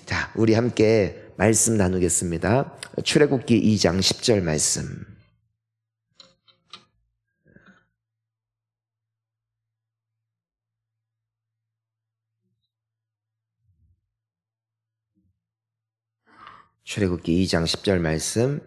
자, 우리 함께 말씀 나누겠습니다. 출애굽기 2장 10절 말씀. 출애굽기 2장 10절 말씀.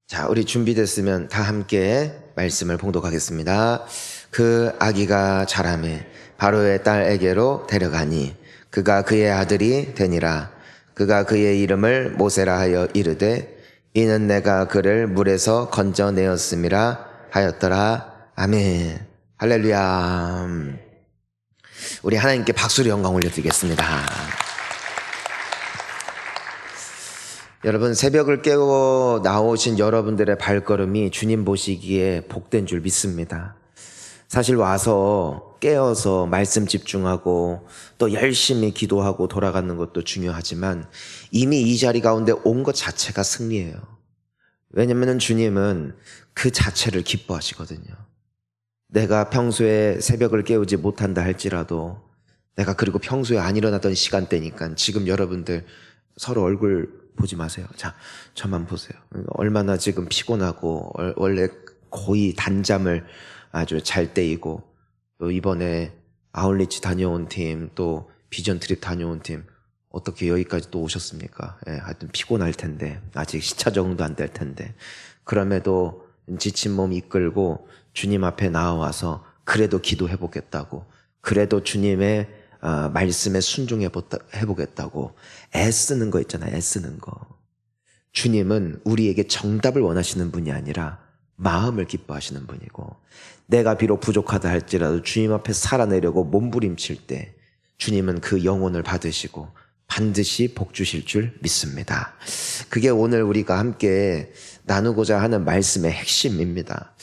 자, 우리 준비됐으면 다 함께 말씀을 봉독하겠습니다. 그 아기가 자라매 바로의 딸에게로 데려가니 그가 그의 아들이 되니라. 그가 그의 이름을 모세라 하여 이르되 이는 내가 그를 물에서 건져내었음이라 하였더라. 아멘. 할렐루야. 우리 하나님께 박수로 영광 올려드리겠습니다. 여러분, 새벽을 깨워 나오신 여러분들의 발걸음이 주님 보시기에 복된 줄 믿습니다. 사실 와서 깨어서 말씀 집중하고 또 열심히 기도하고 돌아가는 것도 중요하지만 이미 이 자리 가운데 온 것 자체가 승리예요. 왜냐하면 주님은 그 자체를 기뻐하시거든요. 내가 평소에 새벽을 깨우지 못한다 할지라도 내가 그리고 평소에 안 일어나던 시간대니까 지금 여러분들 서로 얼굴 보지 마세요. 자, 저만 보세요. 얼마나 지금 피곤하고 원래 거의 단잠을 아주 잘 때이고 또 이번에 아울리치 다녀온 팀 또 비전 트립 다녀온 팀 어떻게 여기까지 또 오셨습니까? 예, 하여튼 피곤할 텐데 아직 시차 적응도 안 될 텐데 그럼에도 지친 몸 이끌고 주님 앞에 나와서 그래도 기도해 보겠다고 그래도 주님의 말씀에 순종해 보겠다고 애쓰는 거 있잖아요. 애쓰는 거. 주님은 우리에게 정답을 원하시는 분이 아니라 마음을 기뻐하시는 분이고 내가 비록 부족하다 할지라도 주님 앞에 살아내려고 몸부림칠 때 주님은 그 영혼을 받으시고 반드시 복 주실 줄 믿습니다. 그게 오늘 우리가 함께 나누고자 하는 말씀의 핵심입니다.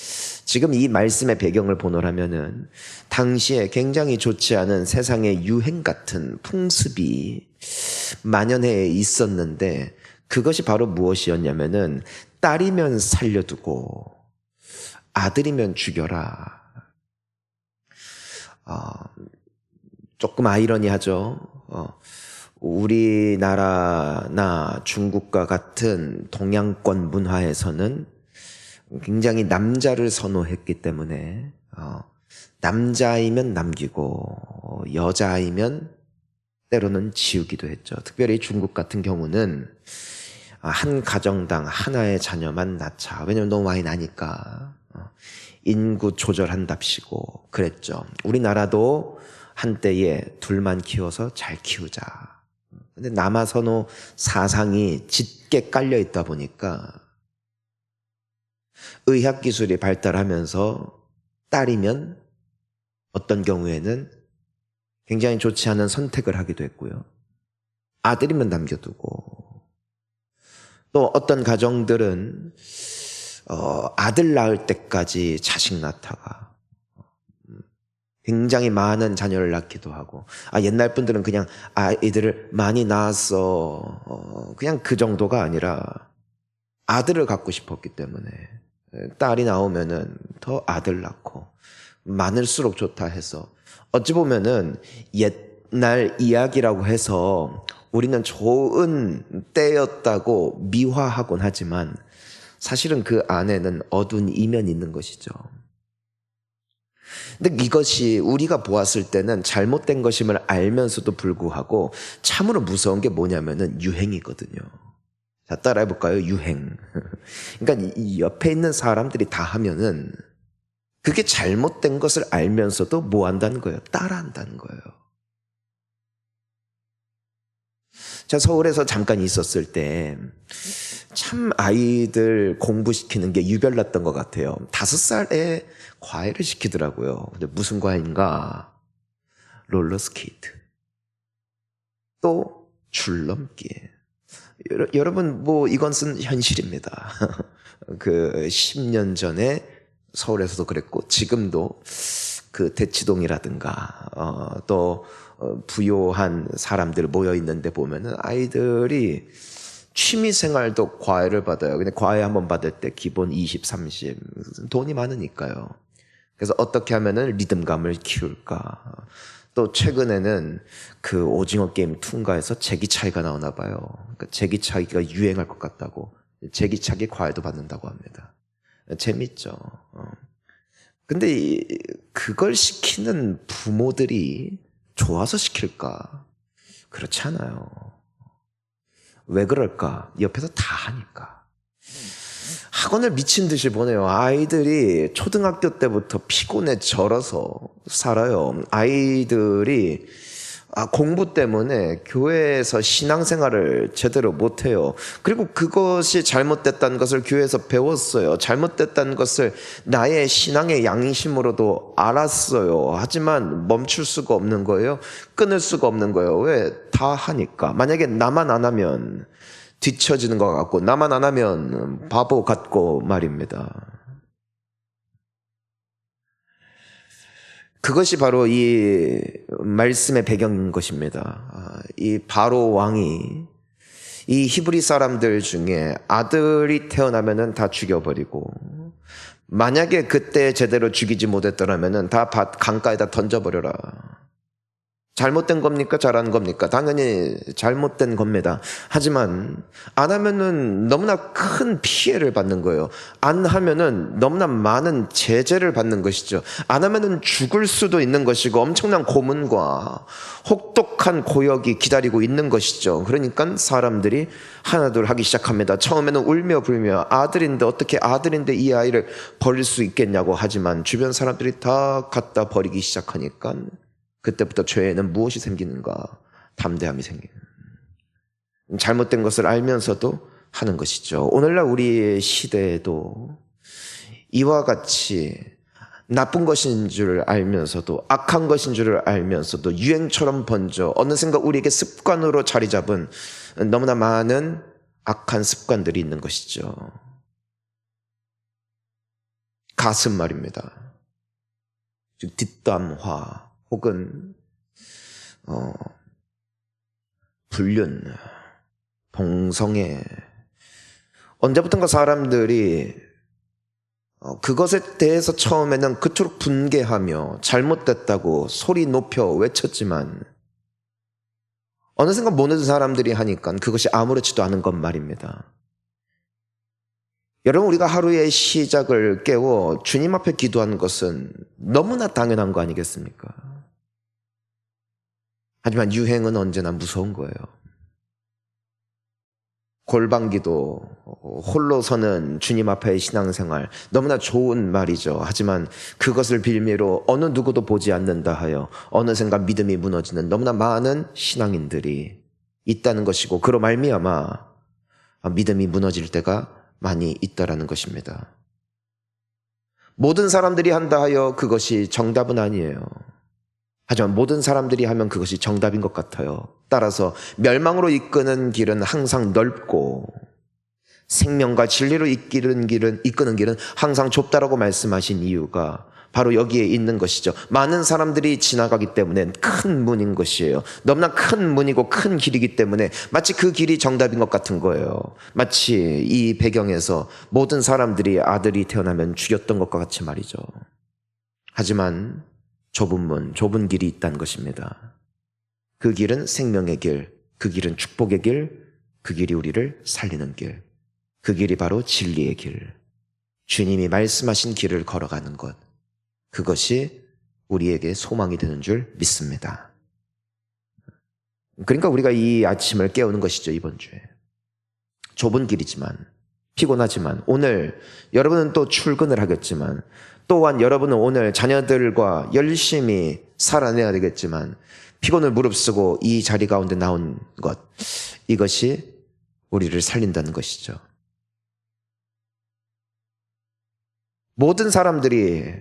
지금 이 말씀의 배경을 보노라면은 당시에 굉장히 좋지 않은 세상의 유행 같은 풍습이 만연해 있었는데 그것이 바로 무엇이었냐면은 딸이면 살려두고 아들이면 죽여라. 조금 아이러니하죠. 우리나라나 중국과 같은 동양권 문화에서는 굉장히 남자를 선호했기 때문에 남자이면 남기고 여자이면 때로는 지우기도 했죠. 특별히 중국 같은 경우는 한 가정당 하나의 자녀만 낳자. 왜냐면 너무 많이 나니까 인구 조절한답시고 그랬죠. 우리나라도 한때에 둘만 키워서 잘 키우자. 근데 남아선호 사상이 짙게 깔려 있다 보니까 의학기술이 발달하면서 딸이면 어떤 경우에는 굉장히 좋지 않은 선택을 하기도 했고요. 아들이면 남겨두고 또 어떤 가정들은 아들 낳을 때까지 자식 낳다가 굉장히 많은 자녀를 낳기도 하고 옛날 분들은 그냥 아이들을 많이 낳았어 그냥 그 정도가 아니라 아들을 갖고 싶었기 때문에 딸이 나오면은 더 아들 낳고 많을수록 좋다 해서 어찌 보면은 옛날 이야기라고 해서 우리는 좋은 때였다고 미화하곤 하지만 사실은 그 안에는 어두운 이면이 있는 것이죠. 근데 이것이 우리가 보았을 때는 잘못된 것임을 알면서도 불구하고 참으로 무서운 게 뭐냐면은 유행이거든요. 자, 따라해 볼까요? 유행. 그러니까 이 옆에 있는 사람들이 다 하면은 그게 잘못된 것을 알면서도 뭐 한다는 거예요? 따라한다는 거예요. 제가 서울에서 잠깐 있었을 때 참 아이들 공부시키는 게 유별났던 것 같아요. 5살에 과외를 시키더라고요. 근데 무슨 과외인가? 롤러스케이트. 또 줄넘기. 여러분 뭐 이것은 현실입니다. 그 10년 전에 서울에서도 그랬고 지금도 그 대치동이라든가 또 부요한 사람들 모여 있는데 보면은 아이들이 취미생활도 과외를 받아요. 근데 과외 한번 받을 때 기본 20, 30 돈이 많으니까요. 그래서 어떻게 하면은 리듬감을 키울까? 또 최근에는 그 오징어 게임 툰가에서 제기차기가 나오나 봐요. 그러니까 제기차기가 유행할 것 같다고. 제기차기 과외도 받는다고 합니다. 재밌죠. 근데 그걸 시키는 부모들이 좋아서 시킬까? 그렇지 않아요. 왜 그럴까? 옆에서 다 하니까. 학원을 미친 듯이 보내요. 아이들이 초등학교 때부터 피곤에 절어서 살아요. 아이들이 공부 때문에 교회에서 신앙생활을 제대로 못해요. 그리고 그것이 잘못됐다는 것을 교회에서 배웠어요. 잘못됐다는 것을 나의 신앙의 양심으로도 알았어요. 하지만 멈출 수가 없는 거예요. 끊을 수가 없는 거예요. 왜? 다 하니까. 만약에 나만 안 하면 뒤처지는 것 같고, 나만 안 하면 바보 같고 말입니다. 그것이 바로 이 말씀의 배경인 것입니다. 이 바로 왕이 이 히브리 사람들 중에 아들이 태어나면은 다 죽여버리고, 만약에 그때 제대로 죽이지 못했더라면은 다 강가에다 던져버려라. 잘못된 겁니까? 잘한 겁니까? 당연히 잘못된 겁니다. 하지만 안 하면은 너무나 큰 피해를 받는 거예요. 안 하면은 너무나 많은 제재를 받는 것이죠. 안 하면은 죽을 수도 있는 것이고 엄청난 고문과 혹독한 고역이 기다리고 있는 것이죠. 그러니까 사람들이 하나둘 하기 시작합니다. 처음에는 울며 불며 아들인데 어떻게 아들인데 이 아이를 버릴 수 있겠냐고 하지만 주변 사람들이 다 갖다 버리기 시작하니까 그때부터 죄에는 무엇이 생기는가? 담대함이 생기는. 잘못된 것을 알면서도 하는 것이죠. 오늘날 우리의 시대에도 이와 같이 나쁜 것인 줄 알면서도 악한 것인 줄 알면서도 유행처럼 번져 어느샌가 우리에게 습관으로 자리 잡은 너무나 많은 악한 습관들이 있는 것이죠. 가슴 말입니다. 뒷담화 혹은 불륜, 동성애. 언제부턴가 사람들이 그것에 대해서 처음에는 그토록 분개하며 잘못됐다고 소리 높여 외쳤지만 어느샌가 모든 사람들이 하니까 그것이 아무렇지도 않은 것 말입니다. 여러분, 우리가 하루의 시작을 깨워 주님 앞에 기도하는 것은 너무나 당연한 거 아니겠습니까? 하지만 유행은 언제나 무서운 거예요. 골방기도, 홀로 서는 주님 앞의 신앙생활, 너무나 좋은 말이죠. 하지만 그것을 빌미로 어느 누구도 보지 않는다 하여 어느샌가 믿음이 무너지는 너무나 많은 신앙인들이 있다는 것이고, 그로 말미암아 믿음이 무너질 때가 많이 있다라는 것입니다. 모든 사람들이 한다 하여 그것이 정답은 아니에요. 하지만 모든 사람들이 하면 그것이 정답인 것 같아요. 따라서 멸망으로 이끄는 길은 항상 넓고 생명과 진리로 이끄는 길은 항상 좁다라고 말씀하신 이유가 바로 여기에 있는 것이죠. 많은 사람들이 지나가기 때문에 큰 문인 것이에요. 너무나 큰 문이고 큰 길이기 때문에 마치 그 길이 정답인 것 같은 거예요. 마치 이 배경에서 모든 사람들이 아들이 태어나면 죽였던 것과 같이 말이죠. 하지만 좁은 문, 좁은 길이 있다는 것입니다. 그 길은 생명의 길, 그 길은 축복의 길, 그 길이 우리를 살리는 길, 그 길이 바로 진리의 길, 주님이 말씀하신 길을 걸어가는 것, 그것이 우리에게 소망이 되는 줄 믿습니다. 그러니까 우리가 이 아침을 깨우는 것이죠, 이번 주에. 좁은 길이지만, 피곤하지만, 오늘 여러분은 또 출근을 하겠지만, 또한 여러분은 오늘 자녀들과 열심히 살아내야 되겠지만 피곤을 무릅쓰고 이 자리 가운데 나온 것, 이것이 우리를 살린다는 것이죠. 모든 사람들이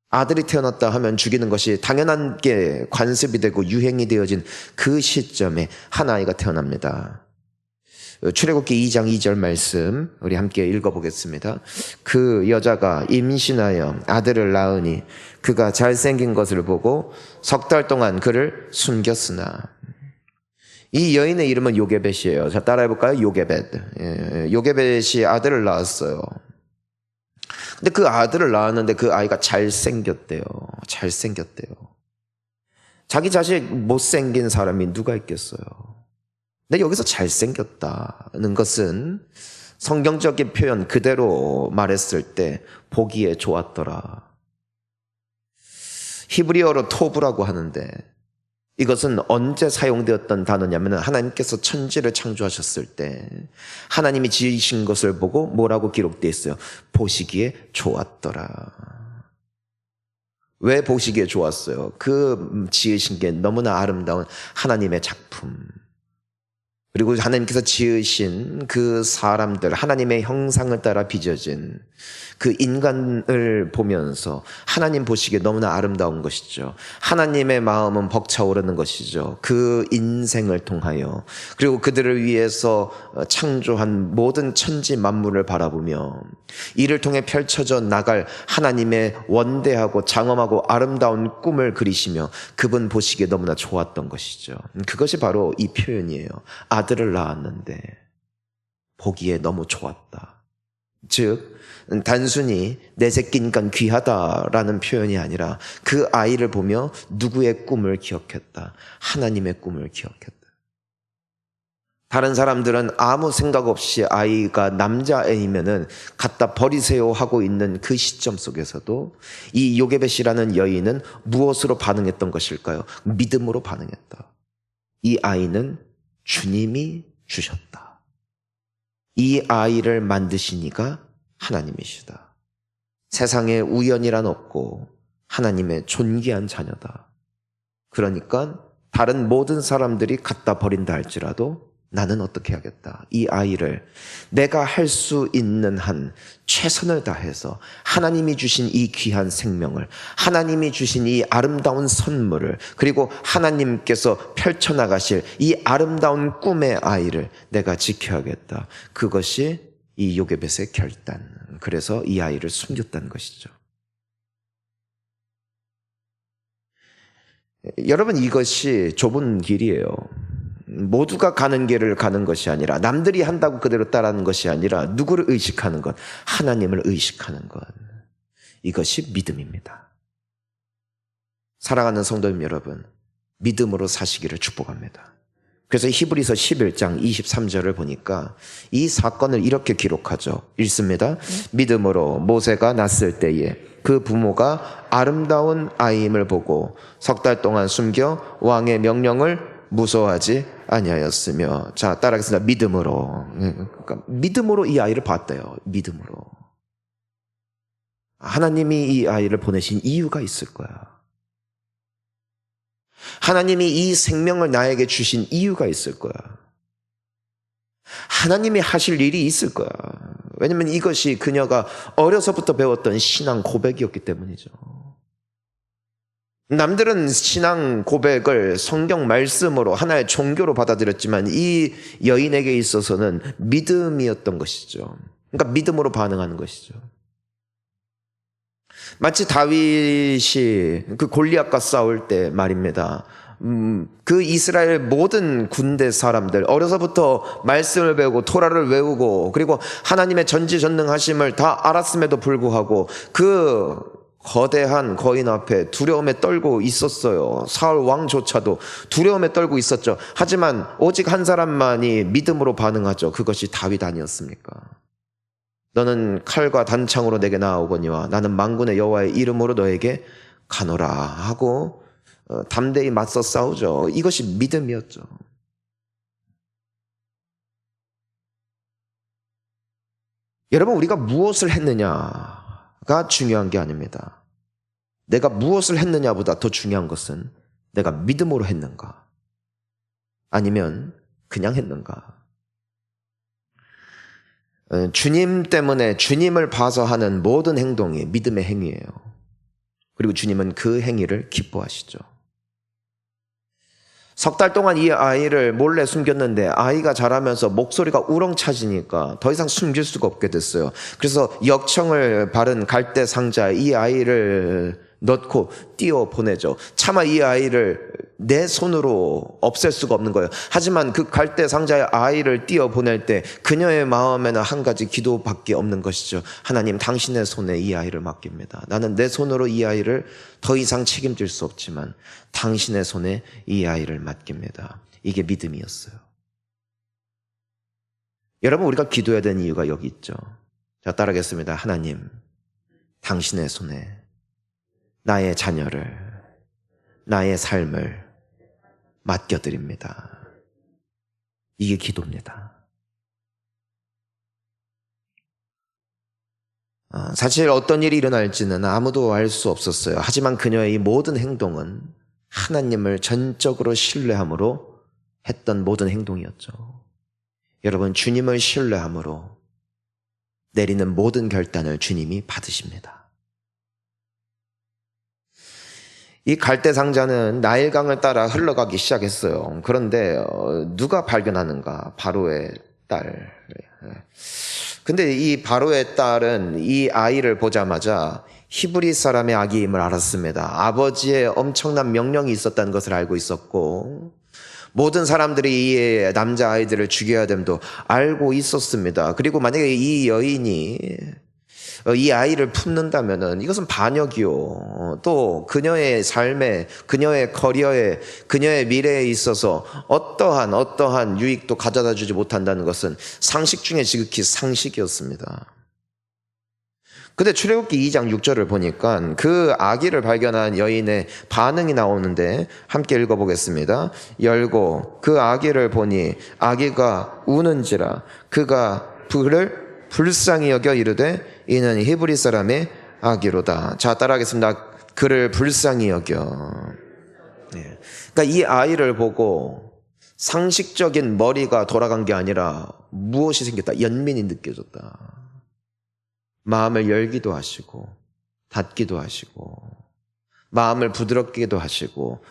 아들이 태어났다 하면 죽이는 것이 당연한 게 관습이 되고 유행이 되어진 그 시점에 한 아이가 태어납니다. 출애굽기 2장 2절 말씀 우리 함께 읽어보겠습니다. 그 여자가 임신하여 아들을 낳으니 그가 잘생긴 것을 보고 석 달 동안 그를 숨겼으나. 이 여인의 이름은 요게벳이에요. 자, 따라해볼까요? 요게벳. 요게벳이 아들을 낳았어요. 근데 그 아들을 낳았는데 그 아이가 잘생겼대요. 잘생겼대요. 자기 자식 못생긴 사람이 누가 있겠어요? 근데 여기서 잘생겼다는 것은 성경적인 표현 그대로 말했을 때 보기에 좋았더라. 히브리어로 토브라고 하는데 이것은 언제 사용되었던 단어냐면 하나님께서 천지를 창조하셨을 때 하나님이 지으신 것을 보고 뭐라고 기록되어 있어요? 보시기에 좋았더라. 왜 보시기에 좋았어요? 그 지으신 게 너무나 아름다운 하나님의 작품. 그리고 하나님께서 지으신 그 사람들, 하나님의 형상을 따라 빚어진 그 인간을 보면서 하나님 보시기에 너무나 아름다운 것이죠. 하나님의 마음은 벅차오르는 것이죠. 그 인생을 통하여. 그리고 그들을 위해서 창조한 모든 천지 만물을 바라보며 이를 통해 펼쳐져 나갈 하나님의 원대하고 장엄하고 아름다운 꿈을 그리시며 그분 보시기에 너무나 좋았던 것이죠. 그것이 바로 이 표현이에요. 아들을 낳았는데 보기에 너무 좋았다. 즉 단순히 내 새끼니까 귀하다라는 표현이 아니라 그 아이를 보며 누구의 꿈을 기억했다. 하나님의 꿈을 기억했다. 다른 사람들은 아무 생각 없이 아이가 남자애이면은 갖다 버리세요 하고 있는 그 시점 속에서도 이 요게벳이라는 여인은 무엇으로 반응했던 것일까요? 믿음으로 반응했다. 이 아이는 주님이 주셨다. 이 아이를 만드신 이가 하나님이시다. 세상에 우연이란 없고 하나님의 존귀한 자녀다. 그러니까 다른 모든 사람들이 갖다 버린다 할지라도 나는 어떻게 하겠다. 이 아이를 내가 할 수 있는 한 최선을 다해서 하나님이 주신 이 귀한 생명을, 하나님이 주신 이 아름다운 선물을, 그리고 하나님께서 펼쳐나가실 이 아름다운 꿈의 아이를 내가 지켜야겠다. 그것이 이 요게벳의 결단. 그래서 이 아이를 숨겼다는 것이죠. 여러분, 이것이 좁은 길이에요. 모두가 가는 길을 가는 것이 아니라, 남들이 한다고 그대로 따르는 것이 아니라 누구를 의식하는 것, 하나님을 의식하는 것. 이것이 믿음입니다. 사랑하는 성도님 여러분, 믿음으로 사시기를 축복합니다. 그래서 히브리서 11장 23절을 보니까 이 사건을 이렇게 기록하죠. 읽습니다. 믿음으로 모세가 낳았을 때에 그 부모가 아름다운 아이임을 보고 석 달 동안 숨겨 왕의 명령을 무서워하지 아니하였으며. 자, 따라하겠습니다. 믿음으로. 그러니까 믿음으로 이 아이를 봤대요. 믿음으로. 하나님이 이 아이를 보내신 이유가 있을 거야. 하나님이 이 생명을 나에게 주신 이유가 있을 거야. 하나님이 하실 일이 있을 거야. 왜냐하면 이것이 그녀가 어려서부터 배웠던 신앙 고백이었기 때문이죠. 남들은 신앙 고백을 성경 말씀으로 하나의 종교로 받아들였지만 이 여인에게 있어서는 믿음이었던 것이죠. 그러니까 믿음으로 반응하는 것이죠. 마치 다윗이 그 골리앗과 싸울 때 말입니다. 그 이스라엘 모든 군대 사람들 어려서부터 말씀을 배우고 토라를 외우고 그리고 하나님의 전지전능하심을 다 알았음에도 불구하고 그 거대한 거인 앞에 두려움에 떨고 있었어요. 사울 왕조차도 두려움에 떨고 있었죠. 하지만 오직 한 사람만이 믿음으로 반응하죠. 그것이 다윗 아니었습니까? 너는 칼과 단창으로 내게 나아오거니와 나는 만군의 여호와의 이름으로 너에게 가노라 하고 담대히 맞서 싸우죠. 이것이 믿음이었죠. 여러분, 우리가 무엇을 했느냐가 중요한 게 아닙니다. 내가 무엇을 했느냐보다 더 중요한 것은 내가 믿음으로 했는가 아니면 그냥 했는가. 주님 때문에 주님을 봐서 하는 모든 행동이 믿음의 행위예요. 그리고 주님은 그 행위를 기뻐하시죠. 석 달 동안 이 아이를 몰래 숨겼는데 아이가 자라면서 목소리가 우렁차지니까 더 이상 숨길 수가 없게 됐어요. 그래서 역청을 바른 갈대 상자에 이 아이를 넣고 띄워 보내죠. 차마 이 아이를 내 손으로 없앨 수가 없는 거예요. 하지만 그 갈대 상자의 아이를 띄어 보낼 때 그녀의 마음에는 한 가지 기도밖에 없는 것이죠. 하나님, 당신의 손에 이 아이를 맡깁니다. 나는 내 손으로 이 아이를 더 이상 책임질 수 없지만 당신의 손에 이 아이를 맡깁니다. 이게 믿음이었어요. 여러분, 우리가 기도해야 되는 이유가 여기 있죠. 자, 따라하겠습니다. 하나님, 당신의 손에 나의 자녀를, 나의 삶을 맡겨드립니다. 이게 기도입니다. 사실 어떤 일이 일어날지는 아무도 알 수 없었어요. 하지만 그녀의 이 모든 행동은 하나님을 전적으로 신뢰함으로 했던 모든 행동이었죠. 여러분, 주님을 신뢰함으로 내리는 모든 결단을 주님이 받으십니다. 이 갈대 상자는 나일강을 따라 흘러가기 시작했어요. 그런데 누가 발견하는가? 바로의 딸. 근데 이 바로의 딸은 이 아이를 보자마자 히브리 사람의 아기임을 알았습니다. 아버지의 엄청난 명령이 있었다는 것을 알고 있었고, 모든 사람들이 이 남자아이들을 죽여야 됨도 알고 있었습니다. 그리고 만약에 이 여인이 이 아이를 품는다면은 이것은 반역이요. 또 그녀의 삶에, 그녀의 커리어에, 그녀의 미래에 있어서 어떠한 유익도 가져다 주지 못한다는 것은 상식 중에 지극히 상식이었습니다. 근데 출애굽기 2장 6절을 보니까 그 아기를 발견한 여인의 반응이 나오는데 함께 읽어보겠습니다. 열고 그 아기를 보니 아기가 우는지라 그가 그를 불쌍히 여겨 이르되 이는 히브리 사람의 아기로다. 자, 따라하겠습니다. 그를 불쌍히 여겨. 그러니까 이 아이를 보고 상식적인 머리가 돌아간 게 아니라 무엇이 생겼다? 연민이 느껴졌다. 마음을 열기도 하시고 닫기도 하시고 마음을 부드럽게도 하시고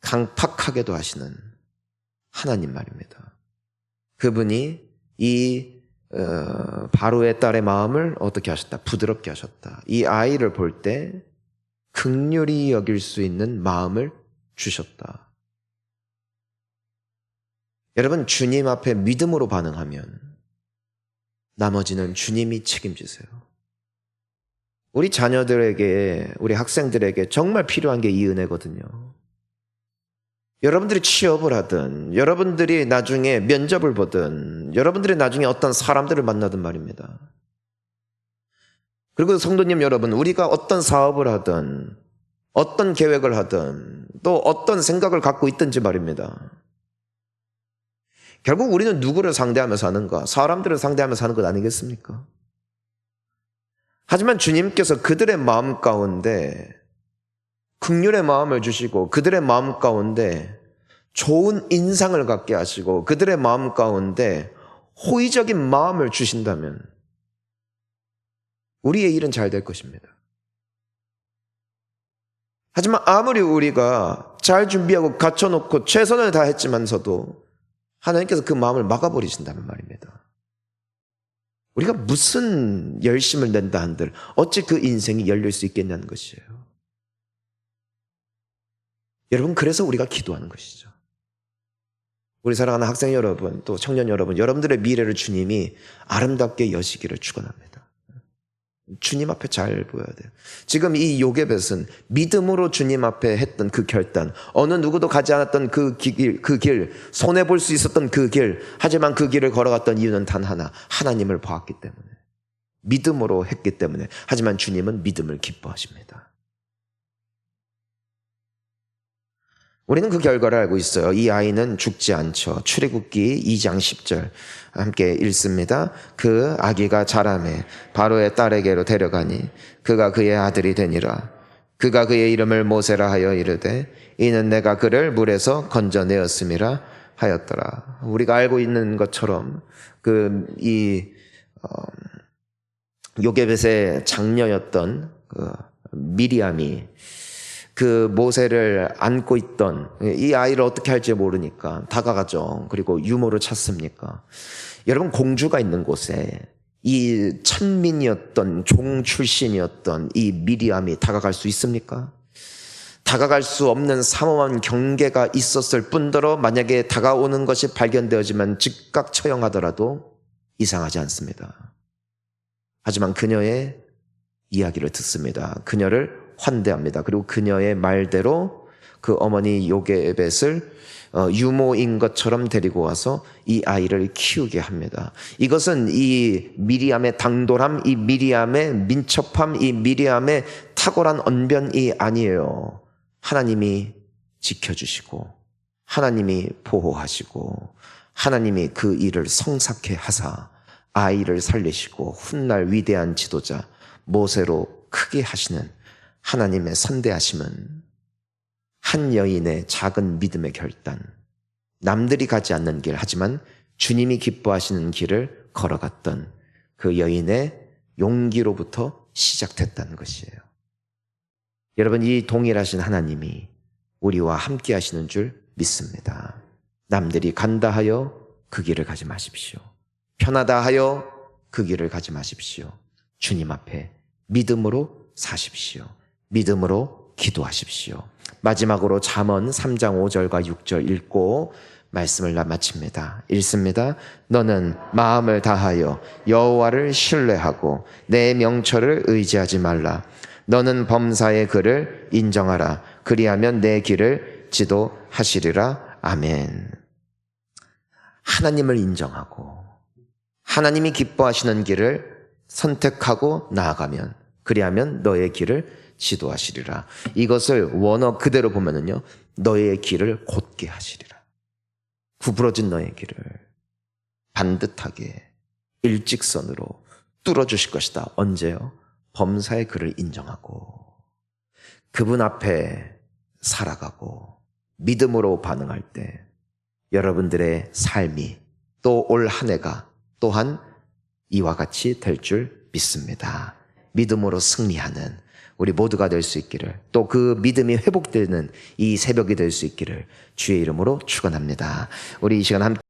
강팍하게도 하시는 하나님 말입니다. 그분이 이 바로의 딸의 마음을 어떻게 하셨다? 부드럽게 하셨다. 이 아이를 볼 때 긍휼히 여길 수 있는 마음을 주셨다. 여러분, 주님 앞에 믿음으로 반응하면 나머지는 주님이 책임지세요. 우리 자녀들에게, 우리 학생들에게 정말 필요한 게 이 은혜거든요. 여러분들이 취업을 하든, 여러분들이 나중에 면접을 보든, 여러분들이 나중에 어떤 사람들을 만나든 말입니다. 그리고 성도님 여러분, 우리가 어떤 사업을 하든, 어떤 계획을 하든, 또 어떤 생각을 갖고 있든지 말입니다. 결국 우리는 누구를 상대하면서 하는가? 사람들을 상대하면서 하는 것 아니겠습니까? 하지만 주님께서 그들의 마음 가운데 긍휼의 마음을 주시고 그들의 마음 가운데 좋은 인상을 갖게 하시고 그들의 마음 가운데 호의적인 마음을 주신다면 우리의 일은 잘 될 것입니다. 하지만 아무리 우리가 잘 준비하고 갖춰놓고 최선을 다했지만서도 하나님께서 그 마음을 막아버리신다는 말입니다. 우리가 무슨 열심을 낸다 한들 어찌 그 인생이 열릴 수 있겠냐는 것이에요. 여러분, 그래서 우리가 기도하는 것이죠. 우리 사랑하는 학생 여러분, 또 청년 여러분, 여러분들의 미래를 주님이 아름답게 여시기를 축원합니다. 주님 앞에 잘 보여야 돼요. 지금 이 요게벳은 믿음으로 주님 앞에 했던 그 결단, 어느 누구도 가지 않았던 그 길, 손해볼 수 있었던 그 길, 하지만 그 길을 걸어갔던 이유는 단 하나, 하나님을 보았기 때문에, 믿음으로 했기 때문에. 하지만 주님은 믿음을 기뻐하십니다. 우리는 그 결과를 알고 있어요. 이 아이는 죽지 않죠. 출애굽기 2장 10절 함께 읽습니다. 그 아기가 자라매 바로의 딸에게로 데려가니 그가 그의 아들이 되니라. 그가 그의 이름을 모세라 하여 이르되 이는 내가 그를 물에서 건져내었음이라 하였더라. 우리가 알고 있는 것처럼 요게벳의 장녀였던 미리암이 그 모세를 안고 있던 이 아이를 어떻게 할지 모르니까 다가가죠. 그리고 유모를 찾습니까? 여러분, 공주가 있는 곳에 이 천민이었던 종 출신이었던 이 미리암이 다가갈 수 있습니까? 다가갈 수 없는 삼엄한 경계가 있었을 뿐더러 만약에 다가오는 것이 발견되어지면 즉각 처형하더라도 이상하지 않습니다. 하지만 그녀의 이야기를 듣습니다. 그녀를 환대합니다. 그리고 그녀의 말대로 그 어머니 요게벳을 유모인 것처럼 데리고 와서 이 아이를 키우게 합니다. 이것은 이 미리암의 당돌함, 이 미리암의 민첩함, 이 미리암의 탁월한 언변이 아니에요. 하나님이 지켜주시고 하나님이 보호하시고 하나님이 그 일을 성사케 하사 아이를 살리시고 훗날 위대한 지도자 모세로 크게 하시는 하나님의 선대하심은 한 여인의 작은 믿음의 결단, 남들이 가지 않는 길, 하지만 주님이 기뻐하시는 길을 걸어갔던 그 여인의 용기로부터 시작됐다는 것이에요. 여러분, 이 동일하신 하나님이 우리와 함께 하시는 줄 믿습니다. 남들이 간다 하여 그 길을 가지 마십시오. 편하다 하여 그 길을 가지 마십시오. 주님 앞에 믿음으로 사십시오. 믿음으로 기도하십시오. 마지막으로 잠언 3장 5절과 6절 읽고 말씀을 마칩니다. 읽습니다. 너는 마음을 다하여 여호와를 신뢰하고 내 명철을 의지하지 말라. 너는 범사의 그를 인정하라. 그리하면 내 길을 지도하시리라. 아멘. 하나님을 인정하고 하나님이 기뻐하시는 길을 선택하고 나아가면 그리하면 너의 길을 지도하시리라. 이것을 원어 그대로 보면은요, 너의 길을 곧게 하시리라. 구부러진 너의 길을 반듯하게 일직선으로 뚫어주실 것이다. 언제요? 범사의 그를 인정하고 그분 앞에 살아가고 믿음으로 반응할 때 여러분들의 삶이 또 올 한 해가 또한 이와 같이 될 줄 믿습니다. 믿음으로 승리하는 우리 모두가 될 수 있기를, 또 그 믿음이 회복되는 이 새벽이 될 수 있기를 주의 이름으로 축원합니다. 우리 이 시간 함께